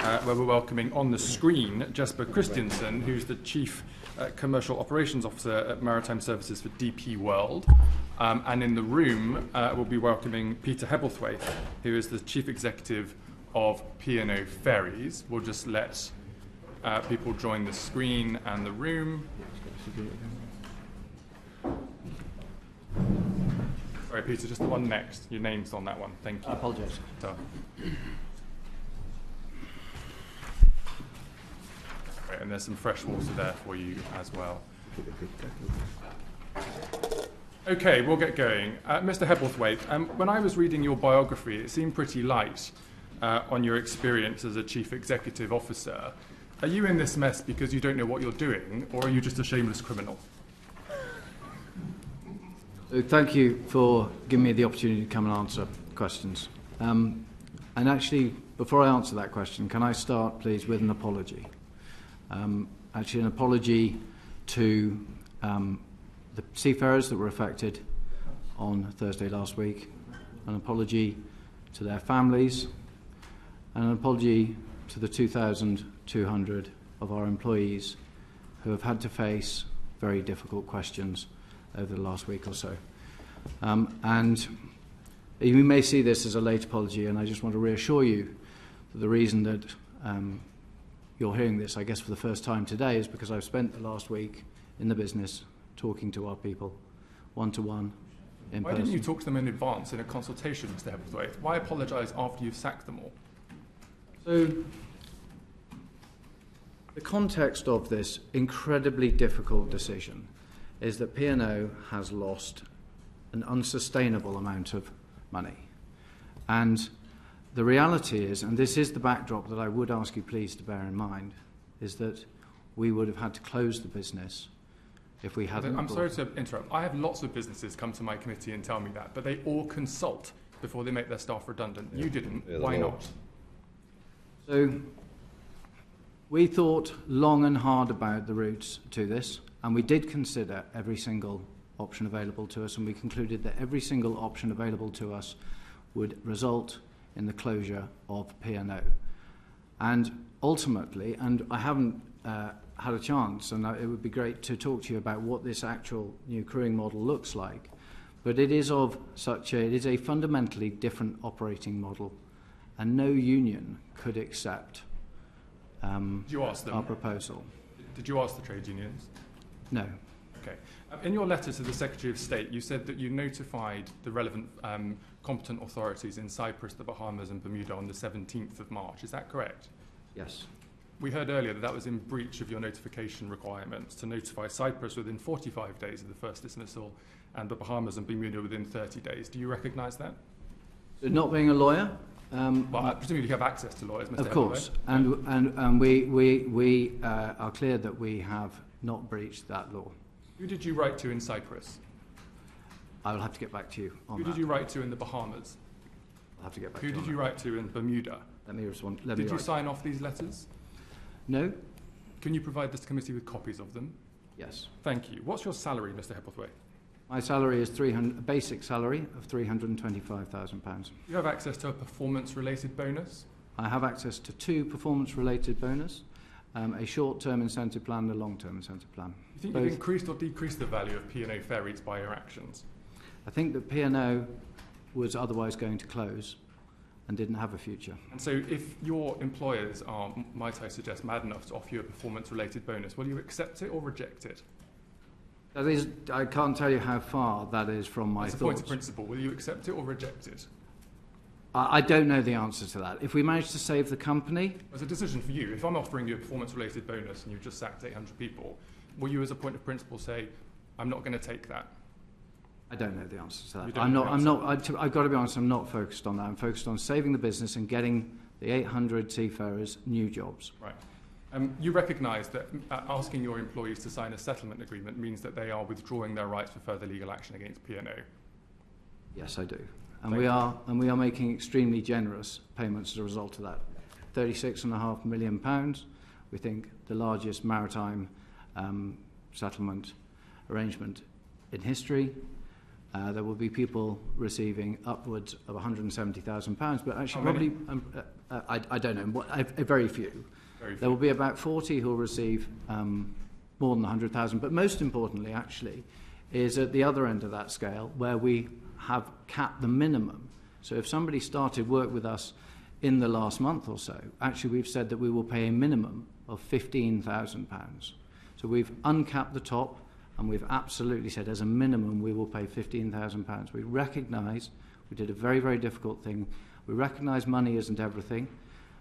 where we're welcoming on the screen Jesper Christiansen, who's the Chief Commercial Operations Officer at Maritime Services for DP World. And in the room, we'll be welcoming Peter Hebblethwaite, who is the Chief Executive of P&O Ferries. We'll just let people join the screen and the room. Sorry, Peter, just the one next. Your name's on that one. Thank you. I apologise. Right, and there's some fresh water there for you as well. Okay, we'll get going. Mr. Hebblethwaite, when I was reading your biography, it seemed pretty light on your experience as a Chief Executive Officer. Are you in this mess because you don't know what you're doing, or are you just a shameless criminal? Thank you for giving me the opportunity to come and answer questions. And actually, before I answer that question, can I start, please, with an apology? Actually, an apology to the seafarers that were affected on Thursday last week, an apology to their families, and an apology to the 2,200 of our employees who have had to face very difficult questions over the last week or so. And you may see this as a late apology, and I just want to reassure you that the reason that you're hearing this, I guess, for the first time today is because I've spent the last week in the business talking to our people, one-to-one, in person. Why didn't you talk to them in advance in a consultation, Mr. Hebblethwaite? Why apologise after you've sacked them all? So, the context of this incredibly difficult decision is that P&O has lost an unsustainable amount of money. And the reality is, and this is the backdrop that I would ask you please to bear in mind, is that we would have had to close the business if we hadn't... I'm sorry to interrupt. I have lots of businesses come to my committee and tell me that, but they all consult before they make their staff redundant. Yeah. You didn't. Yeah, why not? So we thought long and hard about the routes to this, and we did consider every single option available to us, and we concluded that every single option available to us would result in the closure of P&O. And ultimately, and I haven't had a chance, and it would be great to talk to you about what this actual new crewing model looks like, but it is a fundamentally different operating model, and no union could accept Did you ask them? Our proposal. Did you ask the trade unions? No. Okay. In your letter to the Secretary of State, you said that you notified the relevant competent authorities in Cyprus, the Bahamas and Bermuda on the 17th of March. Is that correct? Yes. We heard earlier that that was in breach of your notification requirements to notify Cyprus within 45 days of the first dismissal and the Bahamas and Bermuda within 30 days. Do you recognise that? So not being a lawyer... well, presumably you have access to lawyers, Mr. Of course, and we are clear that we have not breached that law. Who did you write to in Cyprus? I will have to get back to you on that. Who did you write to in the Bahamas? I'll have to get back to you. Who did you write to in Bermuda? Let me respond. Did you sign off these letters? No. Can you provide this committee with copies of them? Yes. Thank you. What's your salary, Mr. Hebblethwaite? My salary is a basic salary of £325,000. You have access to a performance-related bonus? I have access to 2 performance-related bonus, a short-term incentive plan and a long-term incentive plan. You think you've increased or decreased the value of P&O Ferries by your actions? I think that P&O was otherwise going to close and didn't have a future. And so if your employers are, might I suggest, mad enough to offer you a performance-related bonus, will you accept it or reject it? That is, I can't tell you how far that is from my thoughts. As a point of principle, will you accept it or reject it? I don't know the answer to that. If we manage to save the company... As a decision for you, if I'm offering you a performance-related bonus and you've just sacked 800 people, will you, as a point of principle, say, I'm not going to take that? I don't know the answer to that. I've got to be honest, I'm not focused on that. I'm focused on saving the business and getting the 800 seafarers new jobs. Right. You recognise that asking your employees to sign a settlement agreement means that they are withdrawing their rights for further legal action against P&O? Yes, I do. And we are making extremely generous payments as a result of that. £36.5 million. We think the largest maritime settlement arrangement in history. There will be people receiving upwards of £170,000, but actually I don't know, very few. There will be about 40 who will receive more than 100,000. But most importantly, actually, is at the other end of that scale where we have capped the minimum. So if somebody started work with us in the last month or so, actually we've said that we will pay a minimum of £15,000. So we've uncapped the top, and we've absolutely said as a minimum we will pay £15,000. We recognise we did a very, very difficult thing. We recognise money isn't everything,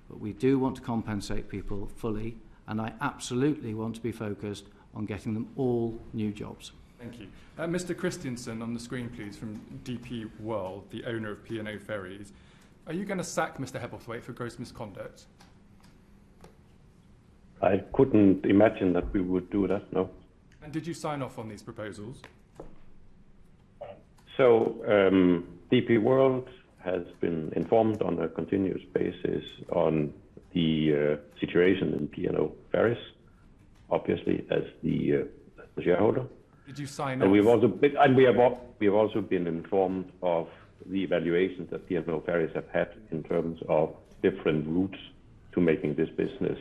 but we do want to compensate people fully, and I absolutely want to be focused on getting them all new jobs. Thank you. Mr. Christensen on the screen, please, from DP World, the owner of P&O Ferries. Are you going to sack Mr. Hebblethwaite for gross misconduct? I couldn't imagine that we would do that, no. And did you sign off on these proposals? So, DP World has been informed on a continuous basis on the situation in P&O Ferries, obviously as the shareholder. Did you sign and off? We have also been informed of the evaluations that P&O Ferries have had in terms of different routes to making this business